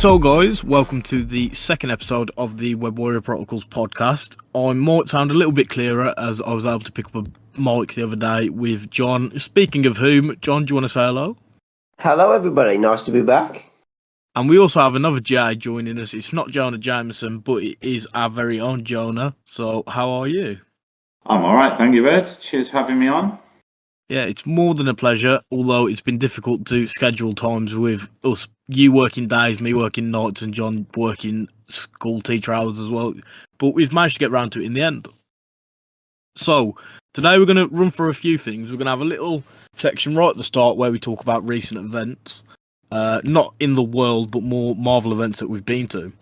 So guys, welcome to the second episode of the Web Warrior Protocols podcast. I might sound a little bit clearer as I was able to pick up a mic the other day with Jon. Speaking of whom, Jon, do you want to say hello? Hello everybody, nice to be back. And we also have another Jay joining us. It's not Jonah Jameson, but it is our very own Jonah. So how are you? I'm alright, thank you, Ed. Cheers for having me on. Yeah, it's more than a pleasure, although it's been difficult to schedule times with us, you working days, me working nights, and Jon working school teacher hours as well. But we've managed to get round to it in the end. So, today we're going to run through a few things. We're going to have a little section right at the start where we talk about recent events. Not in the world, but more Marvel events that we've been to.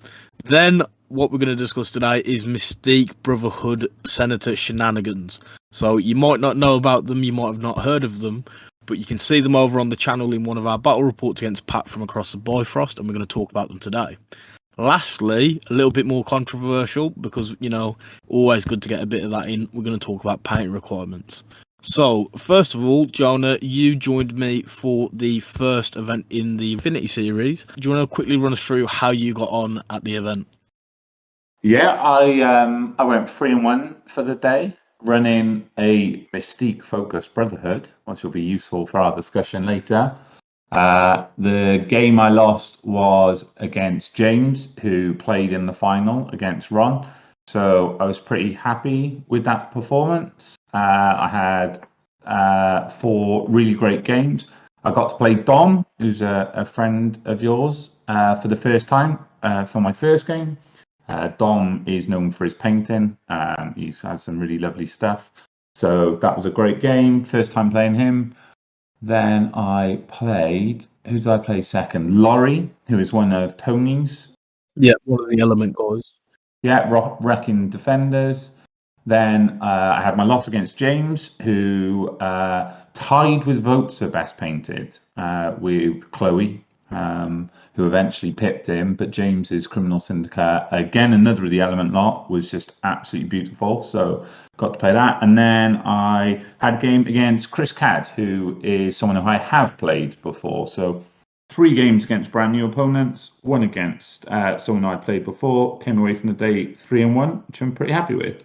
Then, what we're going to discuss today is Mystique Brotherhood Senator Shenanigans. So you might not know about them, you might have not heard of them, but you can see them over on the channel in one of our battle reports against Pat from across the Bifrost, and we're going to talk about them today. Lastly, a little bit more controversial, because, you know, always good to get a bit of that in, we're going to talk about painting requirements. So, first of all, Jonah, you joined me for the first event in the Infinity series. Do you want to quickly run us through how you got on at the event? Yeah, I went 3-1 for the day, running a Mystique-focused Brotherhood, which will be useful for our discussion later. The game I lost was against James, who played in the final against Ron. So I was pretty happy with that performance. I had 4 really great games. I got to play Dom, who's a friend of yours, for the first time for my first game. Dom is known for his painting. He's had some really lovely stuff. So that was a great game. First time playing him. Then I played, who did I play second? Laurie, who is one of Tony's. Yeah, one of the Element guys. Yeah, Wrecking Defenders. Then I had my loss against James, who tied with votes for Best Painted with Chloe, who eventually pipped him. But James's Criminal Syndicate, again, another of the Element lot, was just absolutely beautiful. So got to play that. And then I had a game against Chris Cadd, who is someone who I have played before. So 3 games against brand new opponents, 1 against someone I played before. Came away from the day 3-1, which I'm pretty happy with.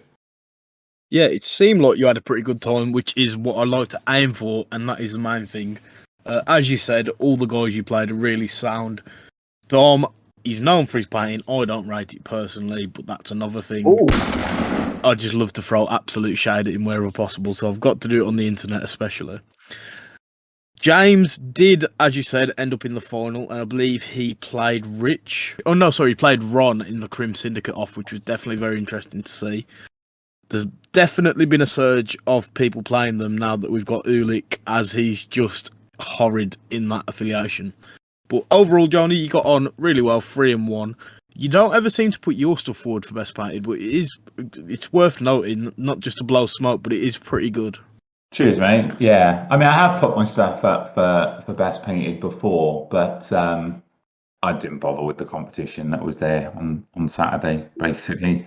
Yeah, it seemed like you had a pretty good time, which is what I like to aim for, and that is the main thing. As you said, all the guys you played are really sound. Dom, he's known for his painting. I don't rate it personally, but that's another thing. Ooh. I just love to throw absolute shade at him wherever possible, so I've got to do it on the internet especially. James did, as you said, end up in the final, and I believe he played Rich. Oh, no, sorry, he played Ron in the Crim Syndicate off, which was definitely very interesting to see. There's definitely been a surge of people playing them now that we've got Ulik, as he's just horrid in that affiliation. But overall, Johnny, you got on really well, 3-1. You don't ever seem to put your stuff forward for Best Painted, but it's worth noting, not just to blow smoke, but it is pretty good. Cheers, mate. Yeah, I mean, I have put my stuff up for Best Painted before, but I didn't bother with the competition that was there on Saturday, basically.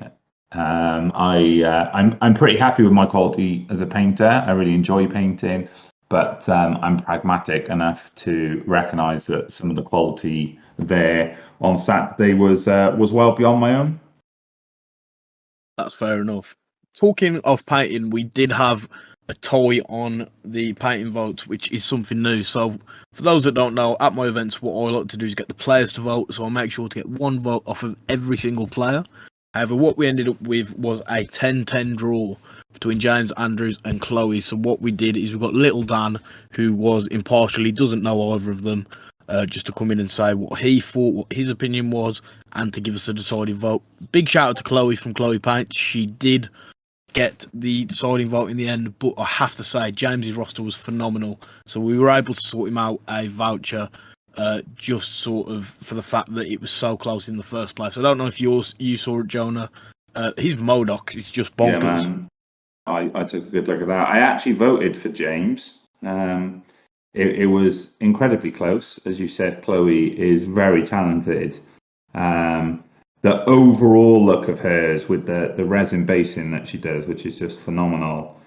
I'm pretty happy with my quality as a painter. I really enjoy painting, but I'm pragmatic enough to recognise that some of the quality there on Saturday was well beyond my own. That's fair enough. Talking of painting, we did have a tie on the painting votes, which is something new. So for those that don't know, at my events, what I like to do is get the players to vote. So I make sure to get 1 vote off of every single player. However, what we ended up with was a 10-10 draw between James, Andrews and Chloe. So what we did is we got Little Dan, who was impartially doesn't know either of them, just to come in and say what he thought, what his opinion was, and to give us a deciding vote. Big shout out to Chloe from Chloe Paints. She did get the deciding vote in the end, but I have to say James's roster was phenomenal. So we were able to sort him out a voucher. Just sort of for the fact that it was so close in the first place. I don't know if you saw it, Jonah. His MODOK is just bonkers. Yeah, man. I took a good look at that. I actually voted for James. It was incredibly close. As you said, Chloe is very talented. The overall look of hers with the resin basing that she does, which is just phenomenal,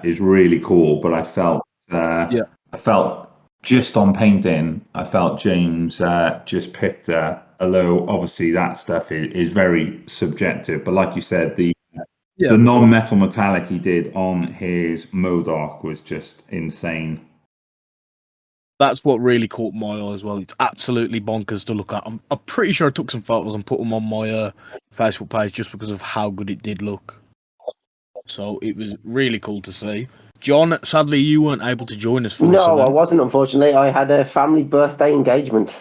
is really cool. But I felt just on painting, I felt James just picked although obviously that stuff is very subjective. But like you said, the non-metal metallic he did on his Modok was just insane. That's what really caught my eye as well. It's absolutely bonkers to look at. I'm pretty sure I took some photos and put them on my Facebook page just because of how good it did look. So it was really cool to see. Jon, sadly, you weren't able to join us for this event. No, I wasn't, unfortunately. I had a family birthday engagement.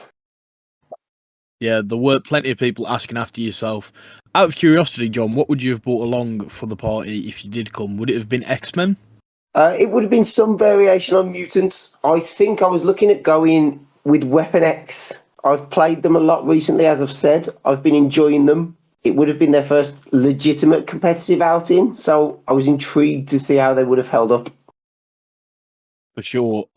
Yeah, there were plenty of people asking after yourself. Out of curiosity, Jon, what would you have brought along for the party if you did come? Would it have been X-Men? It would have been some variation on mutants. I think I was looking at going with Weapon X. I've played them a lot recently, as I've said. I've been enjoying them. It would have been their first legitimate competitive outing, so I was intrigued to see how they would have held up. For sure.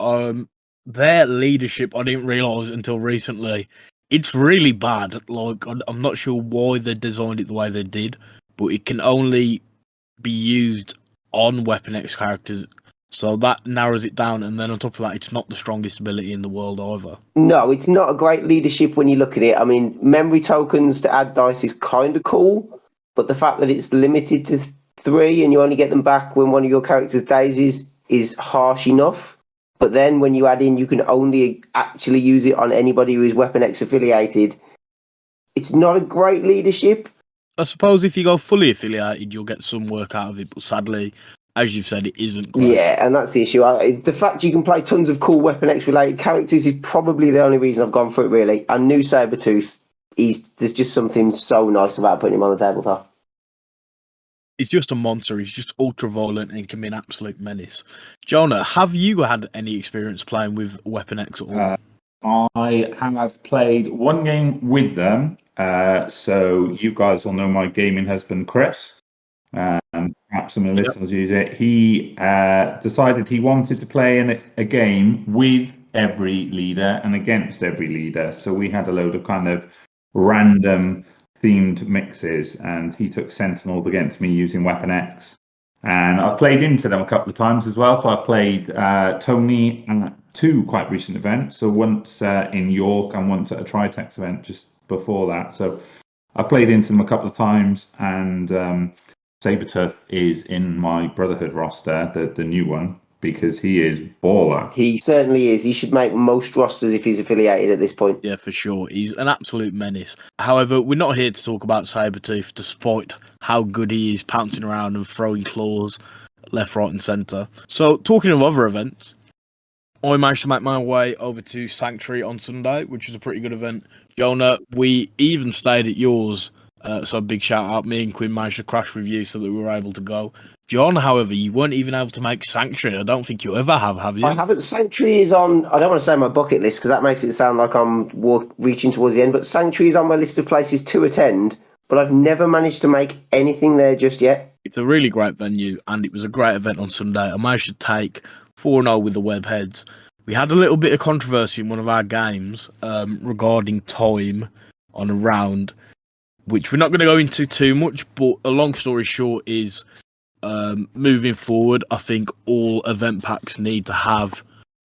Their leadership, I didn't realise until recently. It's really bad. Like, I'm not sure why they designed it the way they did, but it can only be used on Weapon X characters, so that narrows it down. And then on top of that, it's not the strongest ability in the world either. No, it's not a great leadership when you look at it. I mean, memory tokens to add dice is kind of cool, but the fact that it's limited to 3 and you only get them back when one of your characters dies is harsh enough. But then when you add in, you can only actually use it on anybody who is Weapon X affiliated. It's not a great leadership. I suppose if you go fully affiliated, you'll get some work out of it, but sadly, as you've said, it isn't great. Yeah, and that's the issue. The fact you can play tons of cool Weapon X related characters is probably the only reason I've gone for it, really. I knew Sabretooth, there's just something so nice about putting him on the tabletop. He's just a monster. He's just ultra violent and can be an absolute menace. Jonah, have you had any experience playing with Weapon X at all? I have played one game with them. So you guys will know my gaming husband, Chris. Perhaps some of the listeners use it. He decided he wanted to play a game with every leader and against every leader. So we had a load of kind of random themed mixes, and he took Sentinels against me using Weapon X. And I played into them a couple of times as well. So I played Tony at 2 quite recent events. So once in York and once at a Tritex event just before that. So I played into them a couple of times, and Sabretooth is in my Brotherhood roster, the new one, because he is baller. He certainly is. He should make most rosters if he's affiliated at this point. Yeah, for sure. He's an absolute menace. However, we're not here to talk about Sabretooth, despite how good he is pouncing around and throwing claws left, right, and centre. So, talking of other events, I managed to make my way over to Sanctuary on Sunday, which was a pretty good event. Jonah, we even stayed at yours, so a big shout out. Me and Quinn managed to crash with you so that we were able to go. Jon, however, you weren't even able to make Sanctuary. I don't think you ever have you? I haven't. Sanctuary is on, I don't want to say my bucket list because that makes it sound like I'm reaching towards the end, but Sanctuary is on my list of places to attend, but I've never managed to make anything there just yet. It's a really great venue, and it was a great event on Sunday. I managed to take 4-0 with the Webheads. We had a little bit of controversy in one of our games regarding time on a round, which we're not going to go into too much, but a long story short is moving forward, I think all event packs need to have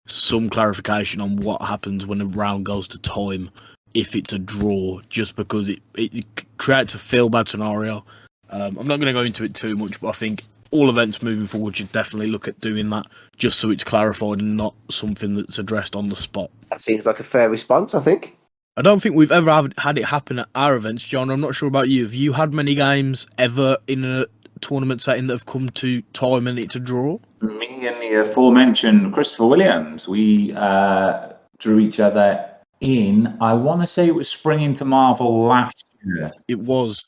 some clarification on what happens when a round goes to time if it's a draw, just because it creates a feel-bad scenario. I'm not going to go into it too much, but I think all events moving forward should definitely look at doing that just so it's clarified and not something that's addressed on the spot. That seems like a fair response, I think. I don't think we've ever had it happen at our events, Jon. I'm not sure about you. Have you had many games ever in a tournament setting that have come to time and it's a draw? Me and the aforementioned Christopher Williams, we drew each other in, I want to say it was Spring into Marvel last year. It was.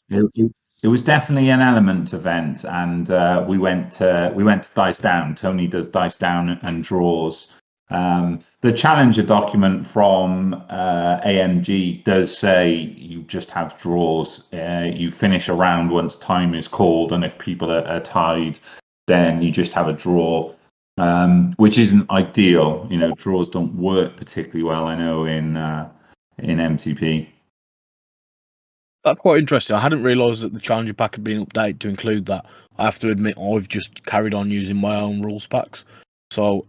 It was definitely an element event, and we went to Dice Down. Tony does Dice Down and draws. The Challenger document from AMG does say you just have draws. You finish a round once time is called, and if people are tied, then you just have a draw, which isn't ideal. You know, draws don't work particularly well, I know, in MTP. That's quite interesting. I hadn't realised that the Challenger pack had been updated to include that. I have to admit, I've just carried on using my own rules packs. So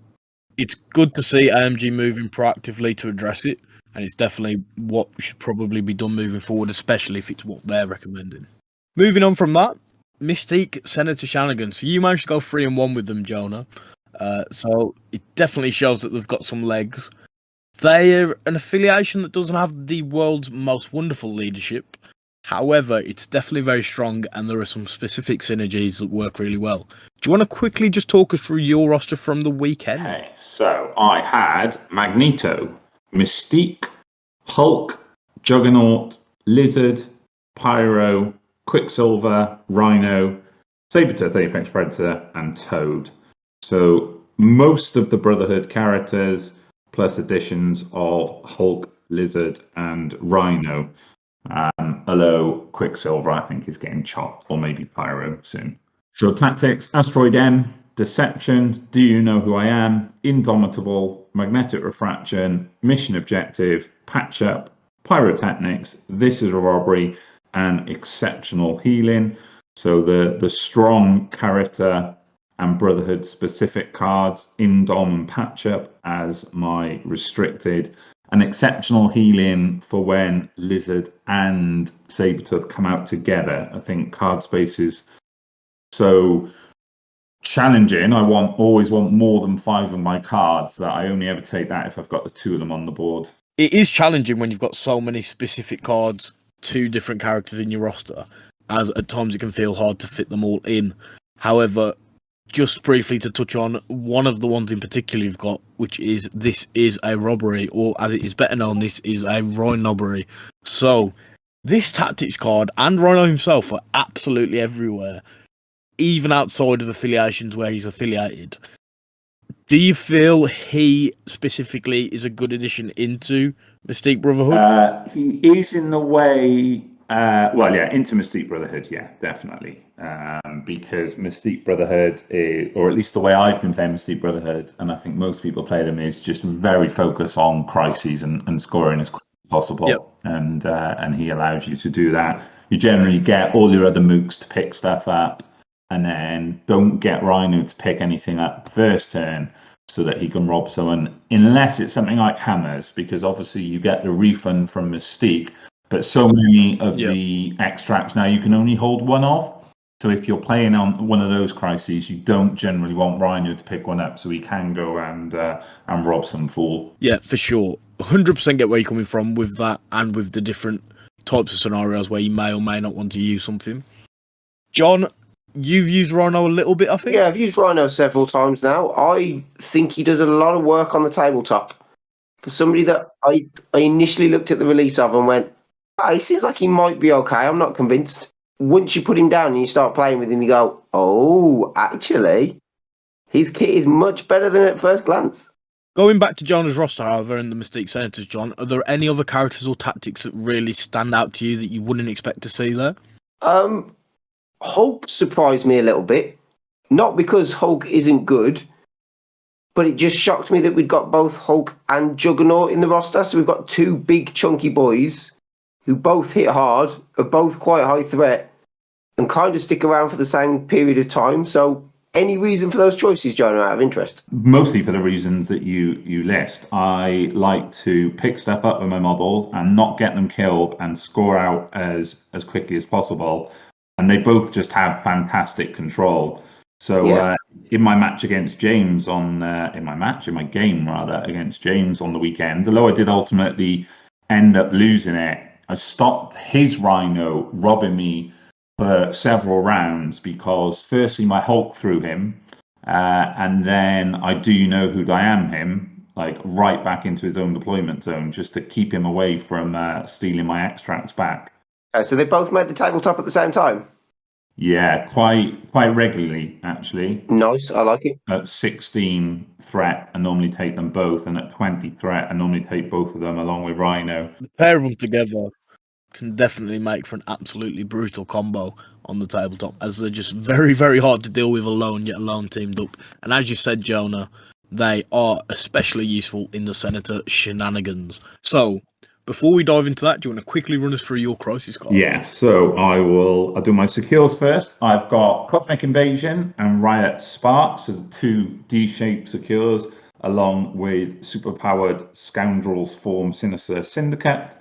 It's good to see AMG moving proactively to address it, and it's definitely what should probably be done moving forward, especially if it's what they're recommending. Moving on from that, Mystique Senator Shenanigans. So you managed to go 3-1 with them, Jonah. So it definitely shows that they've got some legs. They're an affiliation that doesn't have the world's most wonderful leadership. However, it's definitely very strong, and there are some specific synergies that work really well. Do you want to quickly just talk us through your roster from the weekend? Okay, so I had Magneto, Mystique, Hulk, Juggernaut, Lizard, Pyro, Quicksilver, Rhino, Sabertooth, Apex Predator, and Toad. So most of the Brotherhood characters, plus additions of Hulk, Lizard, and Rhino. Although Quicksilver, I think, is getting chopped, or maybe Pyro soon. So tactics, Asteroid M, Deception, Do You Know Who I Am, Indomitable, Magnetic Refraction, Mission Objective, Patch Up, Pyrotechnics, This Is a Robbery, and Exceptional Healing. So the strong character and Brotherhood specific cards, Indom and Patch Up as my restricted, and Exceptional Healing for when Lizard and Sabertooth come out together. I think card space is so challenging. I always want more than 5 of my cards, that I only ever take that if I've got the 2 of them on the board. It is challenging when you've got so many specific cards, 2 different characters in your roster, as at times it can feel hard to fit them all in. However, just briefly to touch on one of the ones in particular you've got, which is This Is a Robbery, or as it is better known, This Is a Rhino-berry. So, this tactics card and Rhino himself are absolutely everywhere, even outside of affiliations where he's affiliated. Do you feel he specifically is a good addition into Mystique Brotherhood? He is in the way, into Mystique Brotherhood, yeah, definitely. Because Mystique Brotherhood, or at least the way I've been playing Mystique Brotherhood, and I think most people play them, is just very focused on crises and scoring as quick as possible. Yep. And he allows you to do that. You generally get all your other mooks to pick stuff up, and then don't get Rhino to pick anything up first turn, so that he can rob someone, unless it's something like hammers, because obviously you get the refund from Mystique, but so many of the extracts now you can only hold 1 of. So if you're playing on one of those crises, you don't generally want Rhino to pick one up, so he can go and rob some fool. Yeah, for sure. 100% get where you're coming from with that, and with the different types of scenarios where you may or may not want to use something. John, you've used Rhino a little bit, I think? Yeah, I've used Rhino several times now. I think he does a lot of work on the tabletop. For somebody that I initially looked at the release of and went, he seems like he might be okay, I'm not convinced. Once you put him down and you start playing with him, you go, oh, actually, his kit is much better than at first glance. Going back to Jonah's roster, however, and the Mystique Senators, John, are there any other characters or tactics that really stand out to you that you wouldn't expect to see there? Hulk surprised me a little bit. Not because Hulk isn't good, but it just shocked me that we'd got both Hulk and Juggernaut in the roster. So we've got 2 big chunky boys who both hit hard, are both quite high threat, and kind of stick around for the same period of time. So any reason for those choices, John, out of interest? Mostly for the reasons that you list. I like to pick stuff up with my models and not get them killed and score out as quickly as possible. And they both just have fantastic control. So in my match against James in my game against James on the weekend, although I did ultimately end up losing it, I stopped his Rhino robbing me for several rounds, because firstly my Hulk threw him, and then I Do You Know Who I Am him, like right back into his own deployment zone, just to keep him away from stealing my extracts back. So they both made the tabletop at the same time? Yeah, quite regularly, actually. Nice, I like it. At 16 threat, I normally take them both, and at 20 threat, I normally take both of them along with Rhino. The pair of them together can definitely make for an absolutely brutal combo on the tabletop, as they're just very, very hard to deal with alone, yet alone teamed up. And as you said, Jonah, they are especially useful in the Senator Shenanigans. So, before we dive into that, do you want to quickly run us through your crisis cards? Yeah, so I'll do my secures first. I've got Cosmic Invasion and Riot Sparks as 2 D-shaped secures. along with superpowered scoundrels form Sinister Syndicate.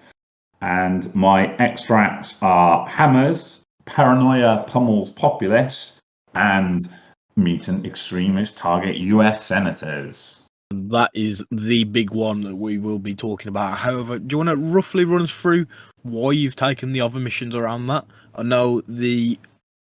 And my extracts are Hammers, Paranoia Pummels Populace, and Mutant Extremists target US senators. That is the big one that we will be talking about. However, do you want to roughly run us through why you've taken the other missions around that? I know the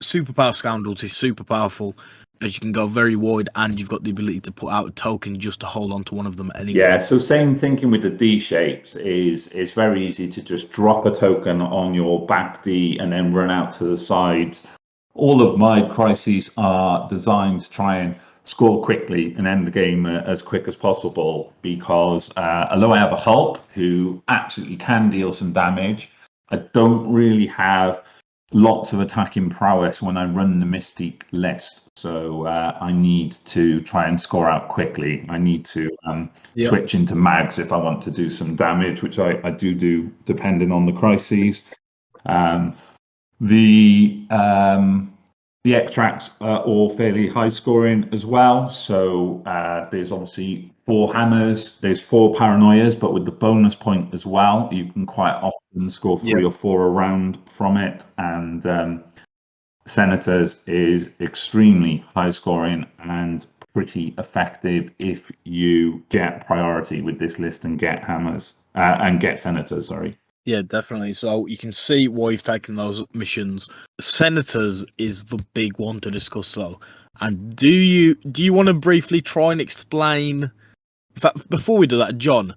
Superpower Scoundrels is super powerful, as you can go very wide, and you've got the ability to put out a token just to hold on to one of them anyway. Yeah, so same thinking with the D shapes is it's very easy to just drop a token on your back D and then run out to the sides. All of my crises are designed to try and score quickly and end the game as quick as possible, because although I have a Hulk who absolutely can deal some damage, I don't really have lots of attacking prowess when I run the Mystique list. So I need to try and score out quickly. I need to switch into mags if I want to do some damage, which I do depending on the crises. The extracts are all fairly high scoring as well. So there's obviously 4 hammers, there's 4 paranoias, but with the bonus point as well, you can quite often score 3 or 4 a round from it. And senators is extremely high scoring and pretty effective if you get priority with this list and get hammers and get senators. Sorry. Yeah, definitely. So you can see why you've taken those missions. Senators is the big one to discuss, though. And do you want to briefly try and explain? In fact, before we do that, John,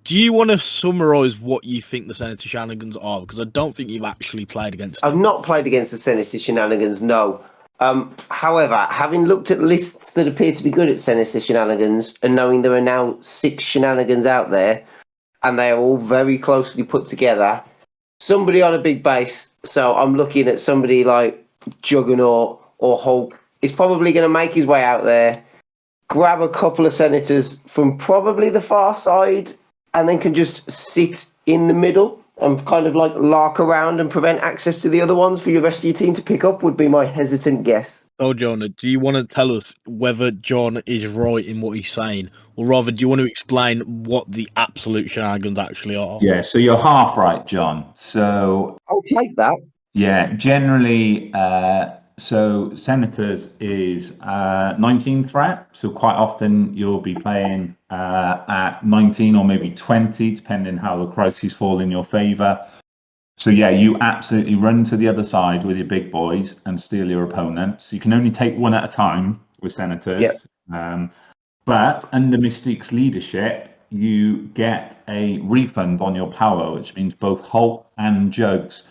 do you want to summarise what you think the Senator Shenanigans are? Because I don't think you've actually played against them. I've not played against the Senator Shenanigans, no. However, having looked at lists that appear to be good at Senator Shenanigans and knowing there are now 6 shenanigans out there, and they are all very closely put together, somebody on a big base, so I'm looking at somebody like Juggernaut or Hulk, is probably going to make his way out there, grab a couple of senators from probably the far side, and then can just sit in the middle and kind of like lark around and prevent access to the other ones for your rest of your team to pick up, would be my hesitant guess. So, Jonah, do you want to tell us whether John is right in what he's saying? Or rather, do you want to explain what the absolute shenanigans actually are? Yeah, so you're half right, John. So I'll take that. Yeah, generally, so senators is 19 threat. So quite often you'll be playing at 19 or maybe 20, depending how the crises fall in your favor. So yeah, you absolutely run to the other side with your big boys and steal your opponents. You can only take one at a time with senators. Yep. But under Mystique's leadership, you get a refund on your power, which means both Hulk and Jugs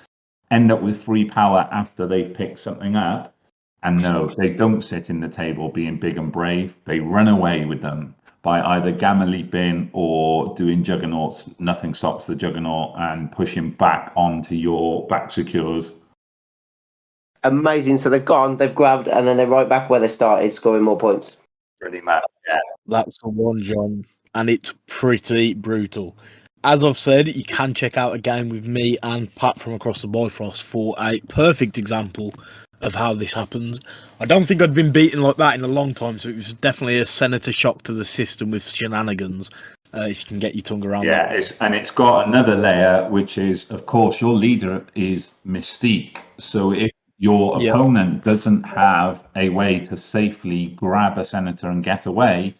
end up with 3 power after they've picked something up. And no, they don't sit in the table being big and brave. They run away with them by either gamma leaping or doing juggernauts. Nothing stops the juggernaut and pushing back onto your back secures. Amazing. So they've gone, they've grabbed, and then they're right back where they started, scoring more points. Pretty much, yeah. That's the one, John. And it's pretty brutal. As I've said, you can check out a game with me and Pat from Across the Bifrost for a perfect example of how this happens. I don't think I'd been beaten like that in a long time, so it was definitely a senator shock to the system with shenanigans, if you can get your tongue around that. Yeah, it's got another layer, which is, of course, your leader is Mystique. So if your opponent doesn't have a way to safely grab a senator and get away,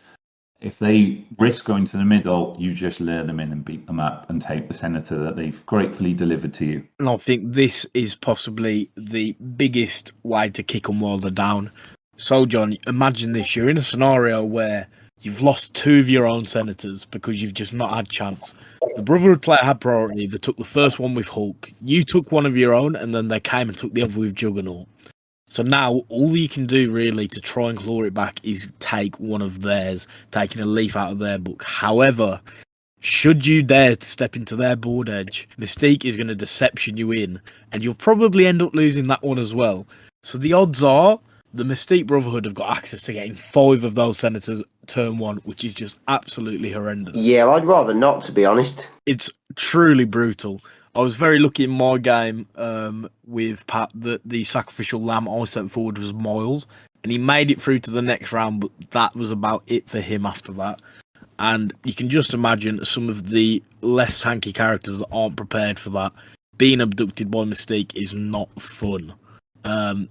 if they risk going to the middle, you just lure them in and beat them up and take the senator that they've gratefully delivered to you. And I think this is possibly the biggest way to kick them while they're down. So, John, imagine this. You're in a scenario where you've lost 2 of your own senators because you've just not had chance. The Brotherhood player had priority. They took the first one with Hulk. You took one of your own, and then they came and took the other with Juggernaut. So now all you can do really to try and claw it back is take one of theirs, taking a leaf out of their book. However, should you dare to step into their board edge, Mystique is going to deception you in, and you'll probably end up losing that one as well. So the odds are the Mystique Brotherhood have got access to getting 5 of those senators turn 1, which is just absolutely horrendous. Yeah, I'd rather not, to be honest. It's truly brutal. I was very lucky in my game with Pat that the sacrificial lamb I sent forward was Miles, and he made it through to the next round, but that was about it for him after that. And you can just imagine some of the less tanky characters that aren't prepared for that. Being abducted by Mystique is not fun.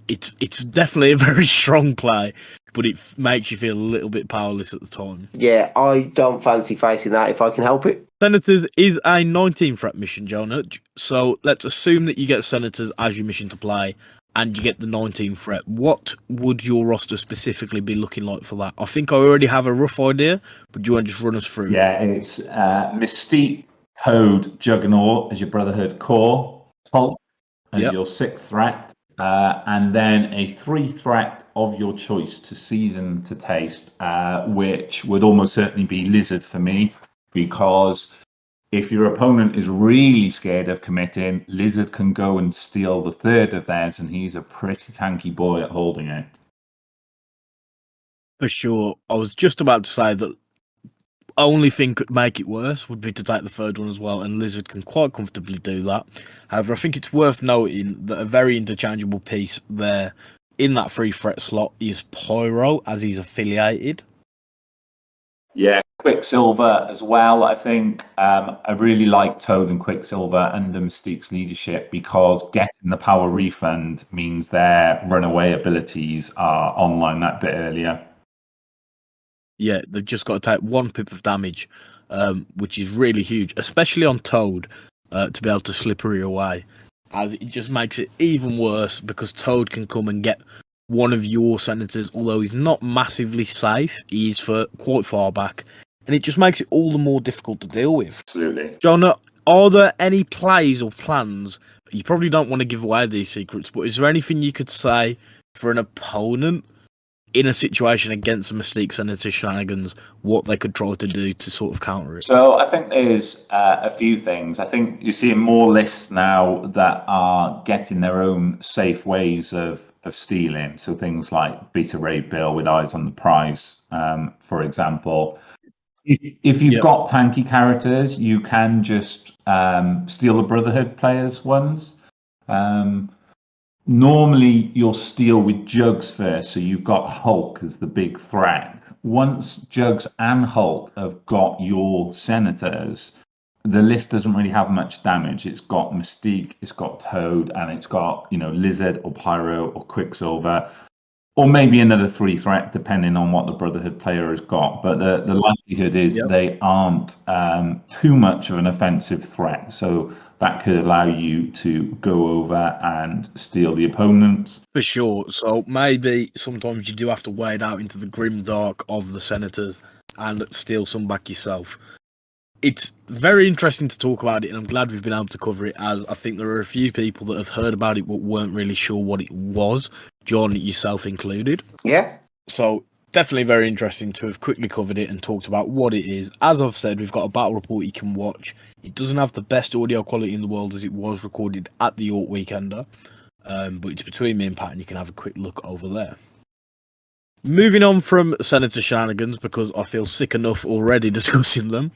It's definitely a very strong play, but it makes you feel a little bit powerless at the time. Yeah, I don't fancy facing that if I can help it. Senators is a 19 threat mission, Jonah. So let's assume that you get Senators as your mission to play, and you get the 19 threat. What would your roster specifically be looking like for that? I think I already have a rough idea, but do you want to just run us through? Yeah, it's Mystique, Code, Juggernaut as your Brotherhood core, Hulk as your 6th threat, and then a 3 threat of your choice to season to taste, which would almost certainly be Lizard for me, because if your opponent is really scared of committing, Lizard can go and steal the 3rd of theirs, and he's a pretty tanky boy at holding it. For sure. I was just about to say that only thing could make it worse would be to take the 3rd one as well, and Lizard can quite comfortably do that. However, I think it's worth noting that a very interchangeable piece there in that 3 threat slot is Pyro, as he's affiliated. Yeah, Quicksilver as well. I think I really like Toad and Quicksilver under Mystique's leadership, because getting the power refund means their runaway abilities are online that bit earlier. Yeah, they've just got to take 1 pip of damage, which is really huge, especially on Toad, to be able to slippery away, as it just makes it even worse because Toad can come and get one of your Senators, although he's not massively safe. He's for quite far back, and it just makes it all the more difficult to deal with. Absolutely. Jonah, are there any plays or plans? You probably don't want to give away these secrets, but is there anything you could say for an opponent in a situation against the Mystique Senator Shenanigans, what they could try to do to sort of counter it? So I think there's a few things. I think you're seeing more lists now that are getting their own safe ways of stealing. So things like Beta Raid Bill with eyes on the prize, for example. If you've got tanky characters, you can just steal the Brotherhood players' ones. Normally, you'll steal with Jugs first, so you've got Hulk as the big threat. Once Jugs and Hulk have got your Senators, the list doesn't really have much damage. It's got Mystique, it's got Toad, and it's got, Lizard or Pyro or Quicksilver, or maybe another 3 threat, depending on what the Brotherhood player has got. But the likelihood is they aren't too much of an offensive threat. So that could allow you to go over and steal the opponents. For sure. So maybe sometimes you do have to wade out into the grim dark of the Senators and steal some back yourself. It's very interesting to talk about it, and I'm glad we've been able to cover it, as I think there are a few people that have heard about it but weren't really sure what it was, John, yourself included. Yeah. So definitely very interesting to have quickly covered it and talked about what it is. As I've said, we've got a battle report you can watch. It doesn't have the best audio quality in the world, as it was recorded at the York Weekender, but it's between me and Pat, and you can have a quick look over there. Moving on from Senator Shenanigans, because I feel sick enough already discussing them,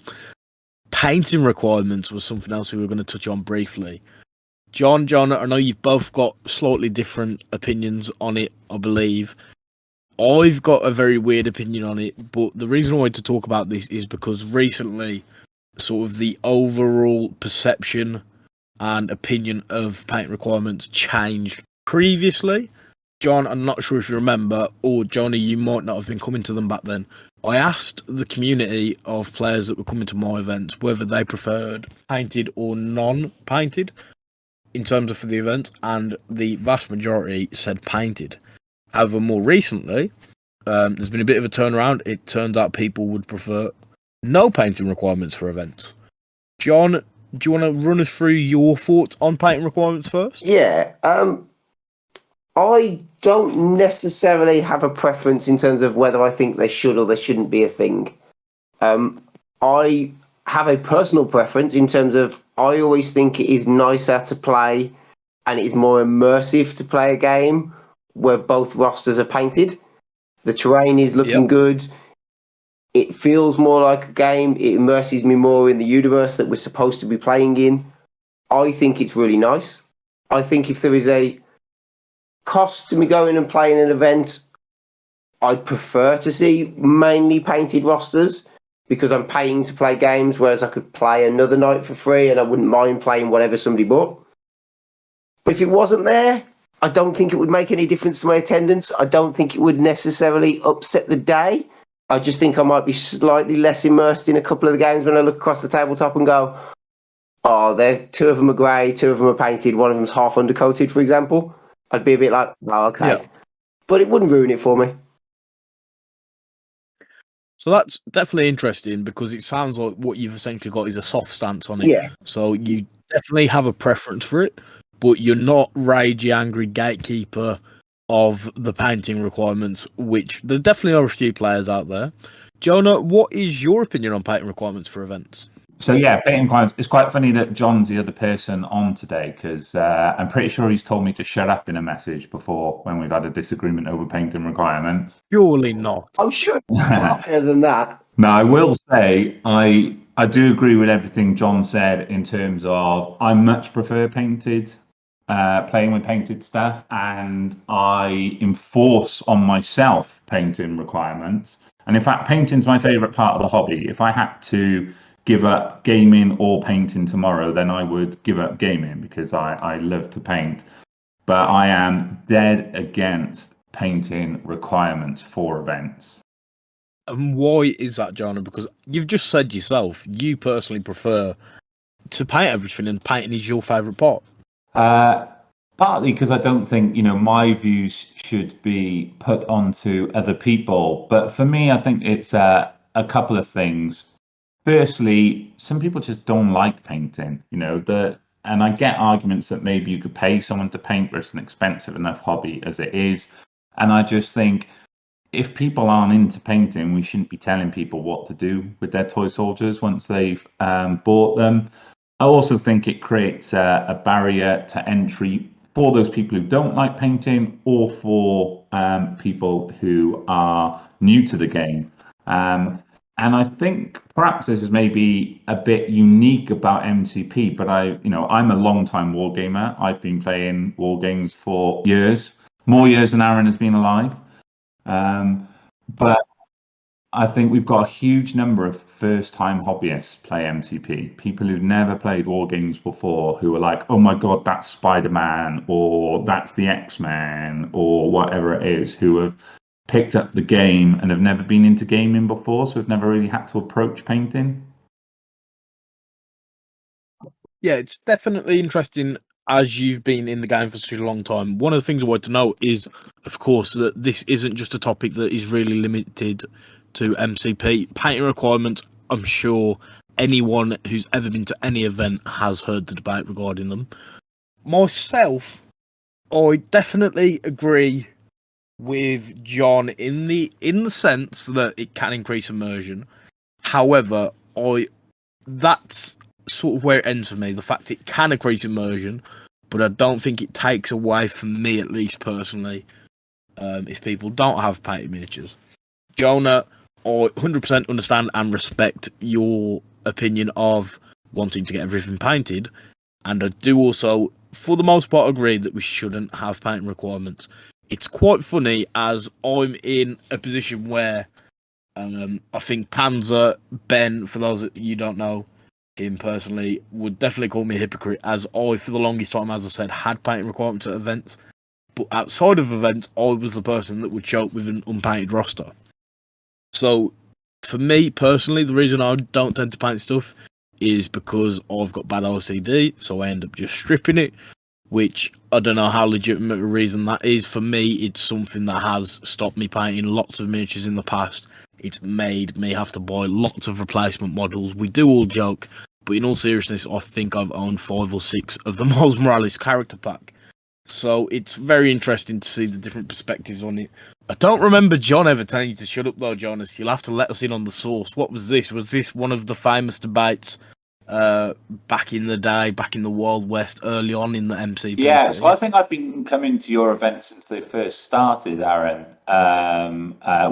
painting requirements was something else we were going to touch on briefly. Jon, Jonah, I know you've both got slightly different opinions on it, I believe. I've got a very weird opinion on it, but the reason I wanted to talk about this is because recently, sort of the overall perception and opinion of paint requirements changed. Previously, Jon, I'm not sure if you remember, or Johnny, you might not have been coming to them back then. I asked the community of players that were coming to my events whether they preferred painted or non-painted in terms of for the event, and the vast majority said painted. However, more recently, there's been a bit of a turnaround. It turns out people would prefer no painting requirements for events. Jon, do you want to run us through your thoughts on painting requirements first? Yeah. I don't necessarily have a preference in terms of whether I think they should or they shouldn't be a thing. I have a personal preference in terms of I always think it is nicer to play and it is more immersive to play a game where both rosters are painted. The terrain is looking good. It feels more like a game. It immerses me more in the universe that we're supposed to be playing in. I think it's really nice. I think if there is a cost to me going and playing an event, I'd prefer to see mainly painted rosters because I'm paying to play games, whereas I could play another night for free and I wouldn't mind playing whatever somebody bought. But if it wasn't there, I don't think it would make any difference to my attendance. I don't think it would necessarily upset the day. I just think I might be slightly less immersed in a couple of the games when I look across the tabletop and go, oh, two of them are grey, two of them are painted, one of them's half undercoated, for example. I'd be a bit like, oh, okay. Yeah. But it wouldn't ruin it for me. So that's definitely interesting because it sounds like what you've essentially got is a soft stance on it. Yeah. So you definitely have a preference for it, but you're not ragey, angry gatekeeper of the painting requirements, which there definitely are a few players out there. Jonah, what is your opinion on painting requirements for events? So yeah, painting requirements. It's quite funny that John's the other person on today because I'm pretty sure he's told me to shut up in a message before when we've had a disagreement over painting requirements. Surely not. I'm sure it's a lot better than that. Now, I will say I do agree with everything John said in terms of I much prefer painted, playing with painted stuff, and I enforce on myself painting requirements. And in fact, painting's my favourite part of the hobby. If I had to give up gaming or painting tomorrow, then I would give up gaming because I love to paint. But I am dead against painting requirements for events. And why is that, Jonah? Because you've just said yourself, you personally prefer to paint everything, and painting is your favourite part. Partly because I don't think, my views should be put onto other people. But for me, I think it's a couple of things. Firstly, some people just don't like painting, and I get arguments that maybe you could pay someone to paint, but it's an expensive enough hobby as it is. And I just think if people aren't into painting, we shouldn't be telling people what to do with their toy soldiers once they've bought them. I also think it creates a barrier to entry for those people who don't like painting or for people who are new to the game. And I think perhaps this is maybe a bit unique about MCP, but I'm a long-time wargamer. I've been playing war games for years, more years than Aaron has been alive. But I think we've got a huge number of first-time hobbyists play MCP, people who've never played war games before, who are like, oh my God, that's Spider-Man, or that's the X-Men, or whatever it is, who have picked up the game and have never been into gaming before, so have never really had to approach painting. Yeah, it's definitely interesting as you've been in the game for such a long time. One of the things I want to know is, of course, that this isn't just a topic that is really limited to MCP. Painting requirements, I'm sure anyone who's ever been to any event has heard the debate regarding them. Myself, I definitely agree with John in the sense that it can increase immersion. However, that's sort of where it ends for me. The fact it can increase immersion, but I don't think it takes away from me, at least personally, if people don't have painted miniatures. Jonah, I 100% understand and respect your opinion of wanting to get everything painted, and I do also, for the most part, agree that we shouldn't have painting requirements. It's quite funny as I'm in a position where I think Panzer, Ben, for those that you don't know him personally, would definitely call me a hypocrite, as I, for the longest time, as I said, had painting requirements at events. But outside of events, I was the person that would show up with an unpainted roster. So, for me personally, the reason I don't tend to paint stuff is because I've got bad OCD, so I end up just stripping it, which I don't know how legitimate a reason that is. For me, it's something that has stopped me painting lots of miniatures in the past. It's made me have to buy lots of replacement models. We do all joke, but in all seriousness, I think I've owned 5 or 6 of the Miles Morales character pack. So it's very interesting to see the different perspectives on it. I don't remember John ever telling you to shut up though, Jonas. You'll have to let us in on the source. What was this? Was this one of the famous debates back in the day, back in the Wild West, early on in the MCP? Yeah, so I think I've been coming to your event since they first started, Aaron.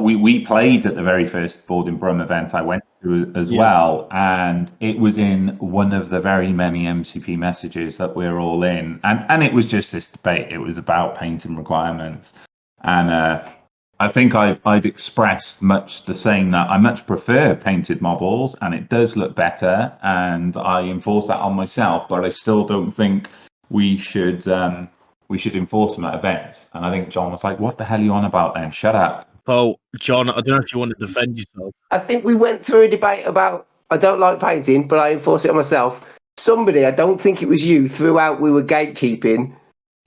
We played at the very first Board in Brum event I went as well, and it was in one of the very many MCP messages that we're all in, and it was just this debate. It was about painting requirements, and I think I'd expressed much the same, that I much prefer painted models, and it does look better, and I enforce that on myself. But I still don't think we should enforce them at events. And I think Jon was like, "What the hell are you on about then? Shut up." So, Jon, I don't know if you want to defend yourself. I think we went through a debate about I don't like painting, but I enforce it on myself. Somebody, I don't think it was you, threw out we were gatekeeping.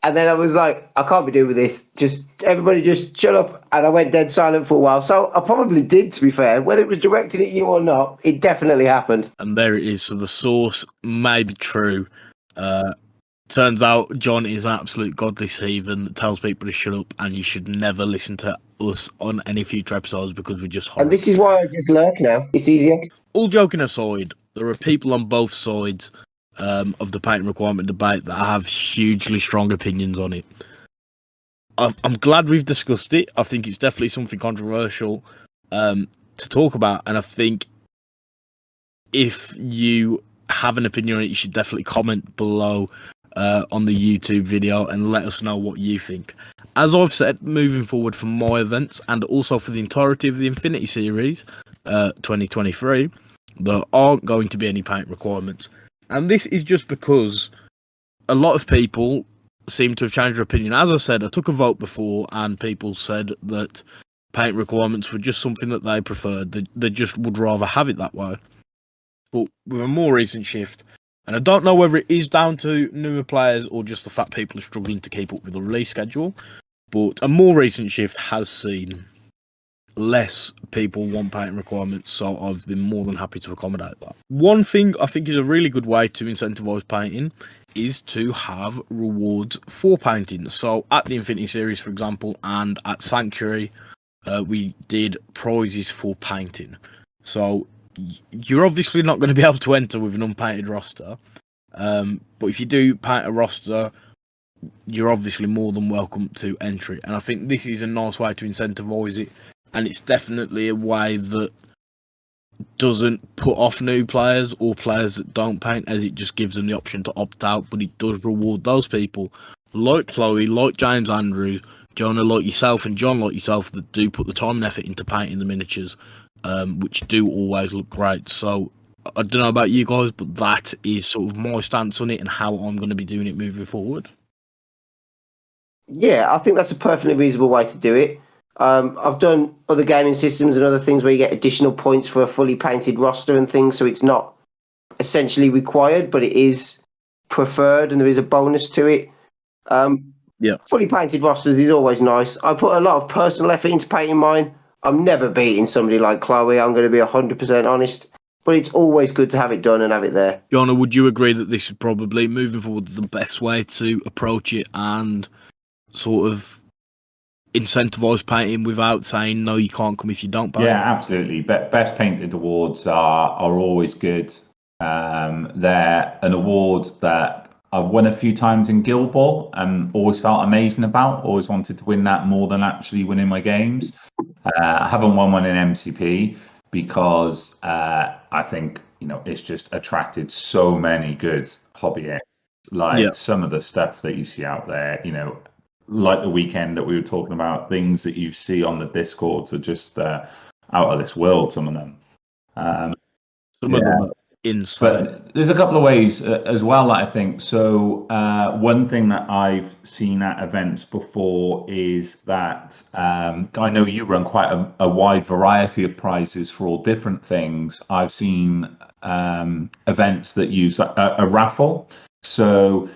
And then I was like, I can't be doing with this. Just everybody just shut up. And I went dead silent for a while. So I probably did, to be fair. Whether it was directed at you or not, it definitely happened. And there it is. So the source may be true. Turns out Jon is an absolute godless heathen that tells people to shut up, and you should never listen to us on any future episodes because we're just horrible. And this is why I just lurk now. It's easier. All joking aside, there are people on both sides of the painting requirement debate that have hugely strong opinions on it. I'm glad we've discussed it. I think it's definitely something controversial to talk about, and I think if you have an opinion on it, you should definitely comment below on the YouTube video and let us know what you think. As I've said, moving forward for my events and also for the entirety of the Infinity Series 2023, there aren't going to be any paint requirements. And this is just because a lot of people seem to have changed their opinion. As I said, I took a vote before and people said that paint requirements were just something that they preferred. They just would rather have it that way. But with a more recent shift, and I don't know whether it is down to newer players or just the fact people are struggling to keep up with the release schedule, but a more recent shift has seen less people want painting requirements, so I've been more than happy to accommodate that. One thing I think is a really good way to incentivise painting is to have rewards for painting. So at the Infinity Series, for example, and at Sanctuary, we did prizes for painting. So you're obviously not going to be able to enter with an unpainted roster, but if you do paint a roster, you're obviously more than welcome to entry. And I think this is a nice way to incentivise it, and it's definitely a way that doesn't put off new players or players that don't paint, as it just gives them the option to opt out, but it does reward those people like Chloe, like James Andrews, Jonah like yourself, and Jon like yourself that do put the time and effort into painting the miniatures, which do always look great. So I don't know about you guys, but that is sort of my stance on it and how I'm going to be doing it moving forward. Yeah, I think that's a perfectly reasonable way to do it. I've done other gaming systems and other things where you get additional points for a fully painted roster and things, so it's not essentially required, but it is preferred and there is a bonus to it. Yeah, fully painted rosters is always nice. I put a lot of personal effort into painting mine. I'm never beating somebody like Chloe, I'm going to be 100% honest, but it's always good to have it done and have it there. Jonah, would you agree that this is probably moving forward the best way to approach it and sort of incentivise painting without saying no, you can't come if you don't paint? Yeah, absolutely. Best painted awards are always good. They're an award that I've won a few times in Guild Ball and always felt amazing about. Always wanted to win that more than actually winning my games. I haven't won one in MCP because I think it's just attracted so many good hobbyists. Like some of the stuff that you see out there, like the weekend that we were talking about, things that you see on the Discords are just out of this world, some of them. Some of them are insane. But there's a couple of ways as well that I think. So one thing that I've seen at events before is that I know you run quite a wide variety of prizes for all different things. I've seen events that use a raffle. So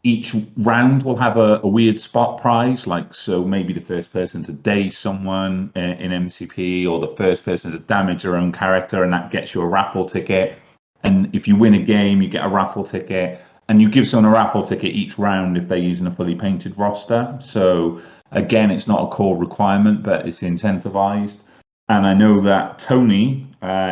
each round will have a weird spot prize, so maybe the first person to daze someone in MCP, or the first person to damage their own character, and that gets you a raffle ticket. And if you win a game, you get a raffle ticket, and you give someone a raffle ticket each round if they're using a fully painted roster. So again, it's not a core requirement, but it's incentivized. And I know that Tony,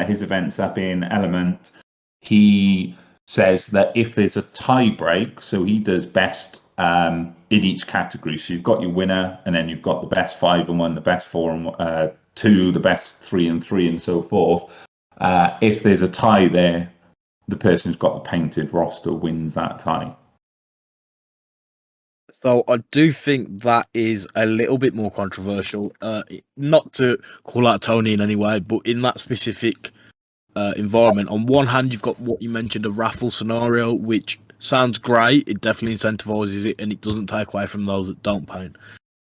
his events up in Element, he says that if there's a tie break, so he does best in each category. So you've got your winner, and then you've got the best 5 and 1, the best 4 and 2, the best 3 and 3, and so forth. If there's a tie there, the person who's got the painted roster wins that tie. So I do think that is a little bit more controversial. Not to call out Tony in any way, but in that specific environment, on one hand, you've got what you mentioned, a raffle scenario, which sounds great. It definitely incentivizes it, and it doesn't take away from those that don't paint.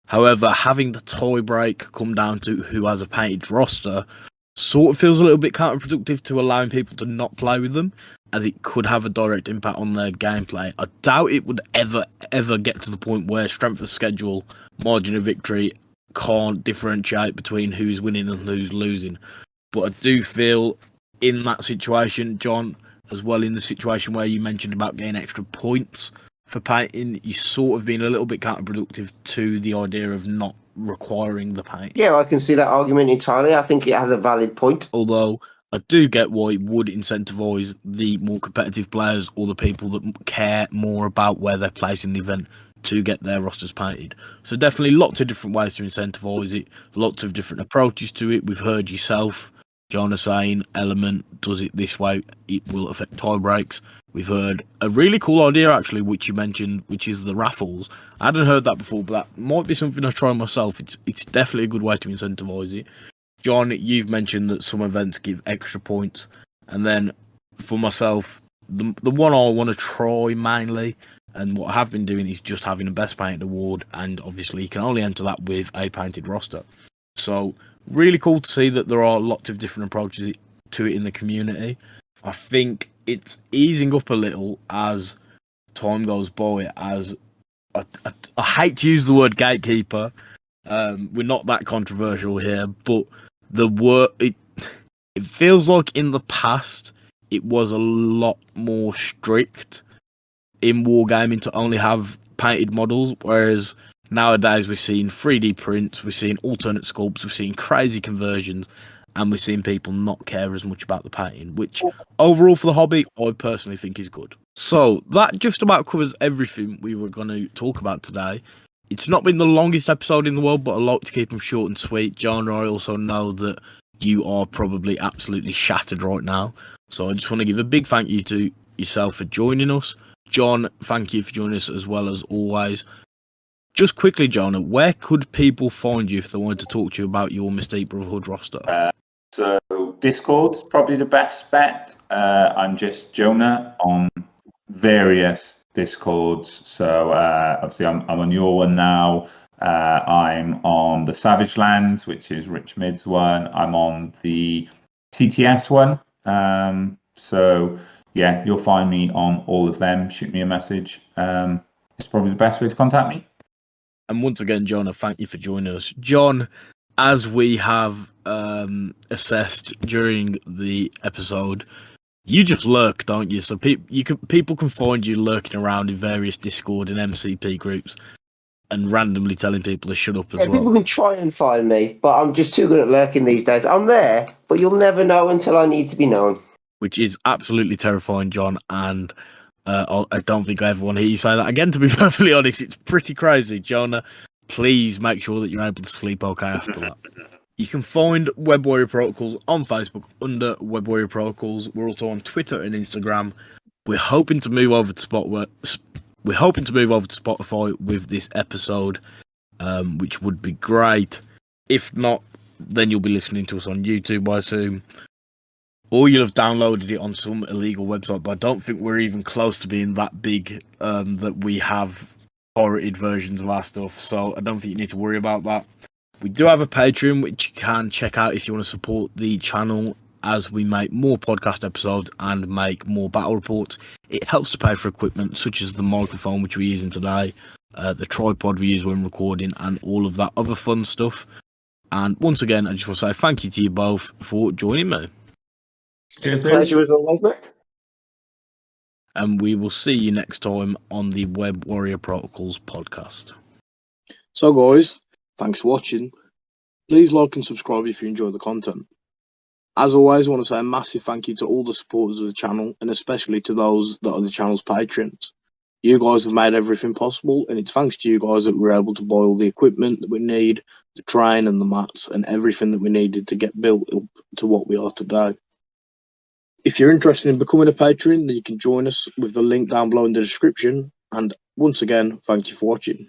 However, having the tie break come down to who has a painted roster sort of feels a little bit counterproductive to allowing people to not play with them, as it could have a direct impact on their gameplay. I doubt it would ever get to the point where strength of schedule, margin of victory can't differentiate between who's winning and who's losing. But I do feel in that situation, John, as well in the situation where you mentioned about getting extra points for painting, you sort of been a little bit counterproductive to the idea of not requiring the paint. Yeah, I can see that argument entirely. I think it has a valid point. Although I do get why it would incentivise the more competitive players or the people that care more about where they're placing the event to get their rosters painted. So definitely lots of different ways to incentivise it, lots of different approaches to it. We've heard yourself, Jonah, saying Element does it this way, it will affect tie breaks. We've heard a really cool idea, actually, which you mentioned, which is the raffles. I hadn't heard that before, but that might be something I'll try myself. It's definitely a good way to incentivise it. John, you've mentioned that some events give extra points. And then for myself, the one I want to try mainly, and what I have been doing, is just having a Best Painted award. And obviously, you can only enter that with a painted roster. So, really cool to see that there are lots of different approaches to it in the community. I think it's easing up a little as time goes by. As I hate to use the word gatekeeper. We're not that controversial here, but it feels like in the past it was a lot more strict in wargaming to only have painted models, whereas nowadays we're seeing 3D prints, we're seeing alternate sculpts, we're seeing crazy conversions, and we're seeing people not care as much about the painting, which overall for the hobby, I personally think is good. So that just about covers everything we were going to talk about today. It's not been the longest episode in the world, but I like to keep them short and sweet. Jon, I also know that you are probably absolutely shattered right now, so I just want to give a big thank you to yourself for joining us. Jon, thank you for joining us as well as always. Just quickly, Jonah, where could people find you if they wanted to talk to you about your Mystique Brotherhood roster? So Discord's probably the best bet. I'm just Jonah on various Discords. So obviously I'm on your one now. I'm on the Savage Lands, which is Rich Mid's one. I'm on the TTS one. So yeah, you'll find me on all of them. Shoot me a message. It's probably the best way to contact me. And once again, Jonah, thank you for joining us. Jon, as we have assessed during the episode, you just lurk, don't you? So people can find you lurking around in various Discord and MCP groups and randomly telling people to shut up as well. People can try and find me, but I'm just too good at lurking these days. I'm there, but you'll never know until I need to be known. Which is absolutely terrifying, Jon, and I don't think I ever want to hear you say that again, to be perfectly honest. It's pretty crazy. Jonah, please make sure that you're able to sleep okay after that. You can find Web Warrior Protocols on Facebook under Web Warrior Protocols. We're also on Twitter and Instagram. We're hoping to move over to Spotify with this episode, which would be great. If not, then you'll be listening to us on YouTube, I assume. Or you'll have downloaded it on some illegal website, but I don't think we're even close to being that big that we have pirated versions of our stuff, so I don't think you need to worry about that. We do have a Patreon, which you can check out if you want to support the channel as we make more podcast episodes and make more battle reports. It helps to pay for equipment such as the microphone, which we're using today, the tripod we use when recording, and all of that other fun stuff. And once again, I just want to say thank you to you both for joining me. Cheers, Pleasure as always, mate. And we will see you next time on the Web Warrior Protocols podcast. So guys, thanks for watching. Please like and subscribe if you enjoy the content. As always, I want to say a massive thank you to all the supporters of the channel, and especially to those that are the channel's patrons. You guys have made everything possible, and it's thanks to you guys that we're able to buy all the equipment that we need, the train and the mats, and everything that we needed to get built up to what we are today. If you're interested in becoming a patron, then you can join us with the link down below in the description. And once again, thank you for watching.